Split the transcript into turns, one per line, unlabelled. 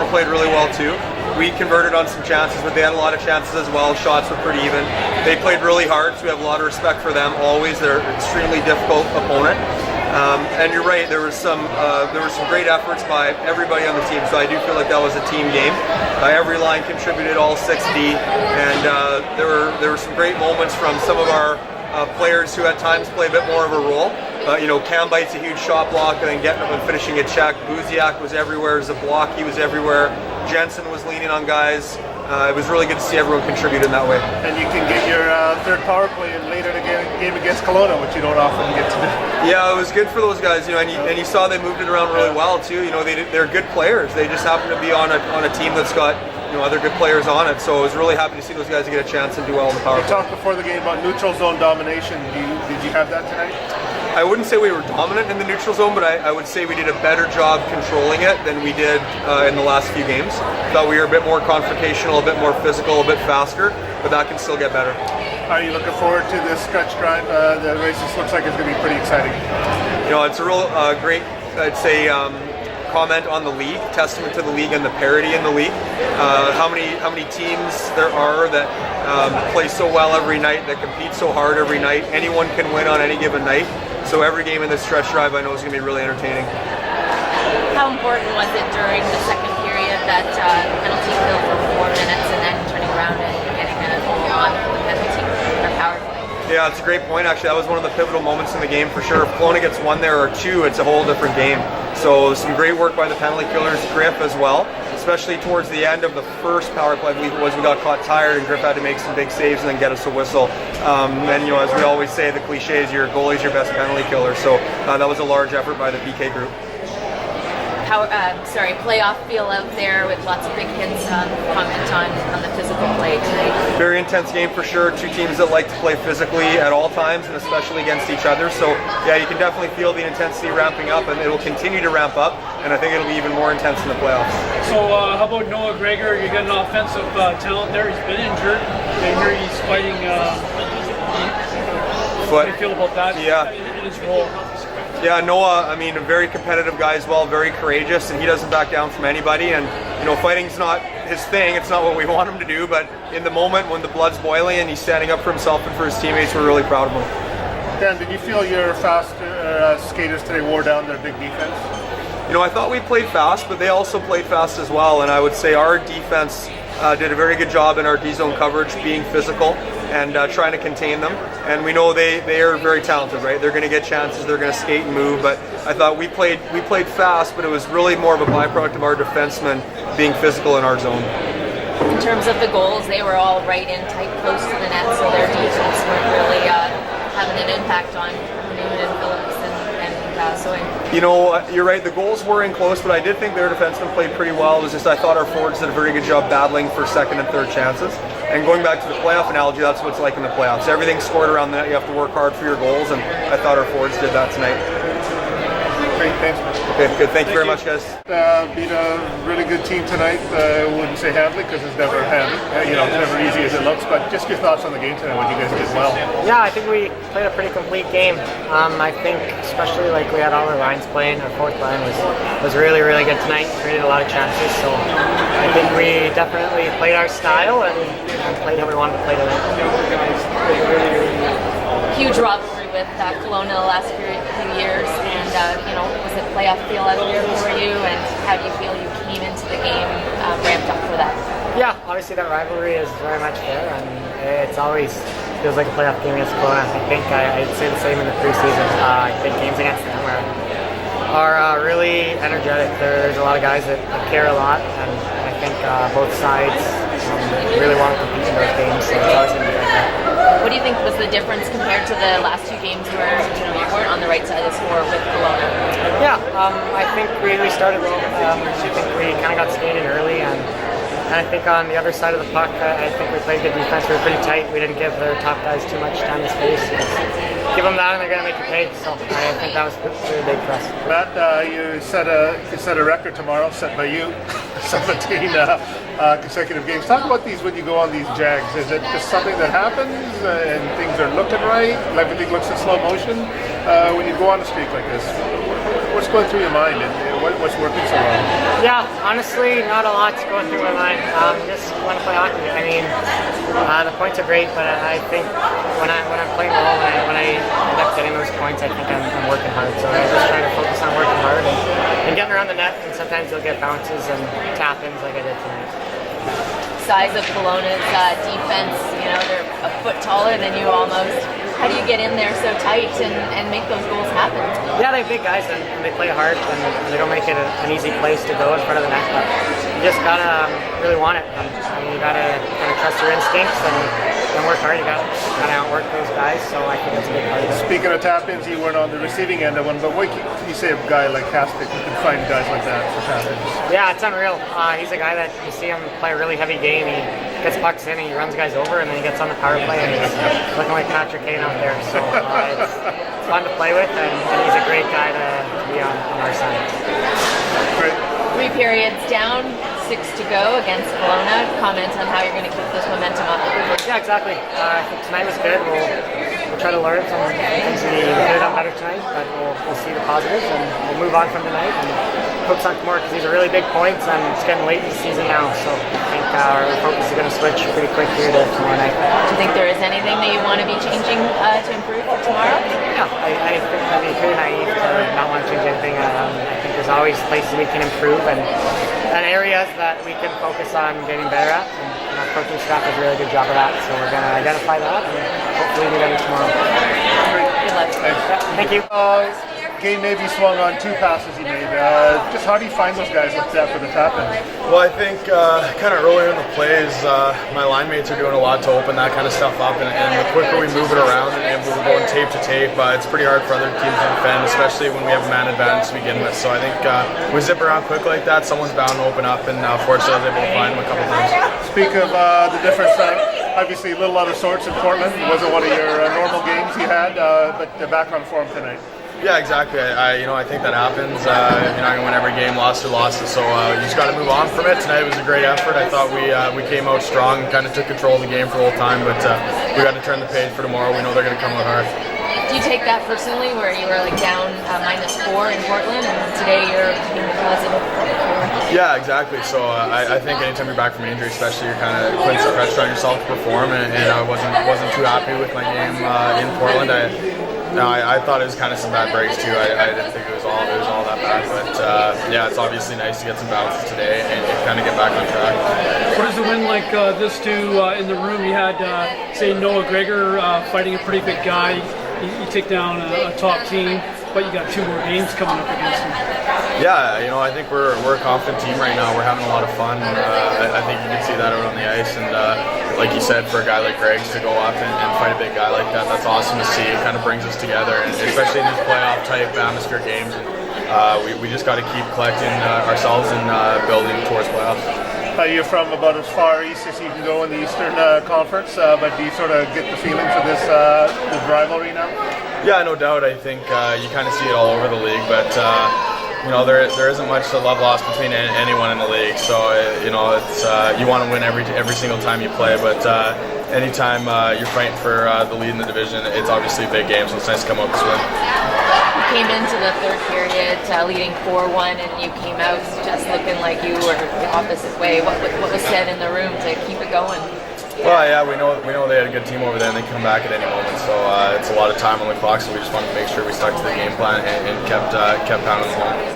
played really well too. We converted on some chances, but they had a lot of chances as well. Shots were pretty even. They played really hard, so we have a lot of respect for them always. They're an extremely difficult opponent. And you're right, there was some great efforts by everybody on the team, so I do feel like that was a team game. Every line contributed, all 6D, and there were some great moments from some of our players who at times play a bit more of a role. Cam Bite's a huge shot block and then getting up and finishing a check. Buziak was everywhere as a block, he was everywhere. Jensen was leaning on guys. It was really good to see everyone contribute in that way.
And you can get your third power play in later in the game against Kelowna, which you don't often get to do.
Yeah, it was good for those guys, and you saw they moved it around really well too. They're good players. They just happen to be on a team that's got other good players on it. So I was really happy to see those guys get a chance and do well in the power play.
You talked before the game about neutral zone domination. Did you have that tonight?
I wouldn't say we were dominant in the neutral zone, but I would say we did a better job controlling it than we did in the last few games. Thought we were a bit more confrontational, a bit more physical, a bit faster, but that can still get better.
Are you looking forward to this stretch drive? The race looks like it's going to be pretty exciting.
It's a real great, I'd say, comment on the league, testament to the league and the parity in the league. How many teams there are that play so well every night, that compete so hard every night. Anyone can win on any given night. So every game in this stretch drive I know is going to be really entertaining.
How important was it during the second period that penalty kill for 4 minutes and then turning around and getting a goal on the penalty or power play?
Yeah, it's a great point actually. That was one of the pivotal moments in the game for sure. If Kelowna gets one there or two, it's a whole different game. So some great work by the penalty killers, Griff as well, especially towards the end of the first power play. I believe it was, we got caught tired and Griff had to make some big saves and then get us a whistle. And as we always say, the cliche is your goalie's your best penalty killer. So that was a large effort by the PK group.
Playoff feel out there with lots of big hits. Comment on the physical play tonight.
Very intense game for sure. Two teams that like to play physically at all times and especially against each other. So yeah, you can definitely feel the intensity ramping up, and it will continue to ramp up. And I think it'll be even more intense in the playoffs.
So how about Noah Gregor? You got an offensive talent there. He's been injured. I hear he's fighting. How do you feel about that?
Yeah.
In his role.
Yeah, Noah, a very competitive guy as well, very courageous, and he doesn't back down from anybody. And, fighting's not his thing, it's not what we want him to do, but in the moment when the blood's boiling and he's standing up for himself and for his teammates, we're really proud of him.
Dan, did you feel your fast skaters today wore down their big defense?
I thought we played fast, but they also played fast as well, and I would say our defense did a very good job in our D-zone coverage, being physical and trying to contain them. And we know they are very talented, right? They're going to get chances, they're going to skate and move, but I thought we played fast, but it was really more of a byproduct of our defensemen being physical in our zone.
In terms of the goals, they were all right in tight close to the net, so their defense weren't really having an impact on Newman and Phillips and
you're right, the goals were in close, but I did think their defensemen played pretty well. It was just I thought our forwards did a very good job battling for second and third chances. And going back to the playoff analogy, that's what it's like in the playoffs. Everything's scored around the net, you have to work hard for your goals, and I thought our forwards did that tonight.
Great, thanks.
Okay, good. Thank you very much, guys.
Beat a really good team tonight. I wouldn't say handily because it's never handily. It's never easy as it looks. But just your thoughts on the game tonight. What you guys did well.
Yeah, I think we played a pretty complete game. I think especially we had all our lines playing. Our fourth line was really good tonight. Created a lot of chances. So I think we definitely played our style and played how we wanted to play tonight.
Huge rivalry with Kelowna the last few years, and was it playoff feel out there for you, and how do you feel you came into the game ramped up for that?
Yeah, obviously that rivalry is very much there, and it's always feels like a playoff game against Kelowna. I think I'd say the same in the preseason. I think games against them are really energetic. There's a lot of guys that care a lot, and I think both sides really want to compete in those games, so it's always going to be like that.
What do you think was the difference compared to the last two games where you weren't on the right side of the score with Kelowna?
Yeah, I think we started well. I think we kind of got skated early, and I think on the other side of the puck, I think we played good defense. We were pretty tight. We didn't give their top guys too much time and space. Give them that, and they're going to make it pay. So I think that was really big for us.
Matt, you set a record tomorrow, set by you, 17 consecutive games. Talk about these when you go on these jags. Is it just something that happens and things are looking right? Everything looks in slow motion when you go on a streak like this? what's going through your mind and what's working so well?
Yeah, honestly, not a lot's going through my mind. Just want to play hockey. I mean, the points are great, but I think when I'm playing well, when I end up getting those points, I think I'm working hard. So I just try to focus on working hard and getting around the net. And sometimes you'll get bounces and tap-ins like I did tonight.
Size of Kelowna's defense, they're a foot taller than you almost. How do you get in there so tight and make those goals happen?
Yeah, they're big guys and they play hard and they don't make it an easy place to go in front of the net. But you just gotta really want it. You gotta trust your instincts and work hard. You gotta outwork those guys. So I think that's a big part of it.
Speaking of tap-ins, you weren't on the receiving end of one, but what can you say of a guy like Kaspick who can find guys like that for tap-ins?
Yeah, it's unreal. He's a guy that you see him play a really heavy game. He gets pucks in and he runs guys over and then he gets on the power play and he's looking like Patrick Kane out there. So it's fun to play with and he's a great guy to be on our side.
Great.
3 periods down, 6 to go against Kelowna. Comment on how you're going to keep this momentum up.
Yeah, exactly. I think tonight was good. We'll try to learn from things we could have done better tonight, but we'll see the positives and we'll move on from tonight and focus on tomorrow because these are really big points and it's getting late in the season now. So I think our focus is going to switch pretty quick here to tomorrow night.
Do you think there is anything that you want to be changing to improve for tomorrow?
Yeah, I think I'd be pretty naive to not want to change anything. I think there's always places we can improve and areas that we can focus on getting better at. And our coaching staff does a really good job of that. So we're going to identify that and hopefully do that tomorrow.
Good luck.
Thank you.
Game maybe swung on 2 passes he made. Just how do you find those guys like that for the tap-in?
Well, I think kind of earlier in the plays, my line mates are doing a lot to open that kind of stuff up, and the quicker we move it around and we're going tape to tape, it's pretty hard for other teams to defend, especially when we have a man advantage to begin with. So I think we zip around quick like that, someone's bound to open up, and fortunately I was able to find them a couple times.
Speak of the difference, obviously a little out of sorts in Portland. It wasn't one of your normal games you had, but back on form tonight.
Yeah, exactly. I think that happens. You're not going to win every game, loss or losses. So you just got to move on from it. Tonight was a great effort. I thought we came out strong, kind of took control of the game for the whole time. But we got to turn the page for tomorrow. We know they're going to come out hard.
Do you take that personally, where you were down -4 in Portland, and today you're being positive?
Yeah, exactly. So I think anytime you're back from injury, especially, you're kind of putting some pressure on yourself to perform. And I wasn't too happy with my game in Portland. I thought it was kind of some bad breaks too. I didn't think it was all that bad, but yeah, it's obviously nice to get some bounces today and kind of get back on track.
What does a win like this do in the room? You had, say, Noah Gregor fighting a pretty big guy. You take down a top team, but you got 2 more games coming up against him.
Yeah, I think we're a confident team right now. We're having a lot of fun. I think you can see that out on the ice. And like you said, for a guy like Greg's to go up and fight a big guy like that, that's awesome to see. It kind of brings us together, and especially in these playoff type atmosphere games. We just got to keep collecting ourselves and building towards playoffs.
You're from about as far east as you can go in the Eastern Conference, but do you sort of get the feeling for this rivalry now?
Yeah, no doubt. I think you kind of see it all over the league, but there isn't much love lost between anyone in the league. So it's you want to win every single time you play, but anytime you're fighting for the lead in the division, it's obviously a big game. So it's nice to come out this win.
You came into the 3rd period leading 4-1, and you came out just looking like you were the opposite way. What was said in the room to keep it going?
Well, yeah, we know they had a good team over there, and they can come back at any moment. So it's a lot of time on the clock. So we just wanted to make sure we stuck to the game plan and kept pounding home.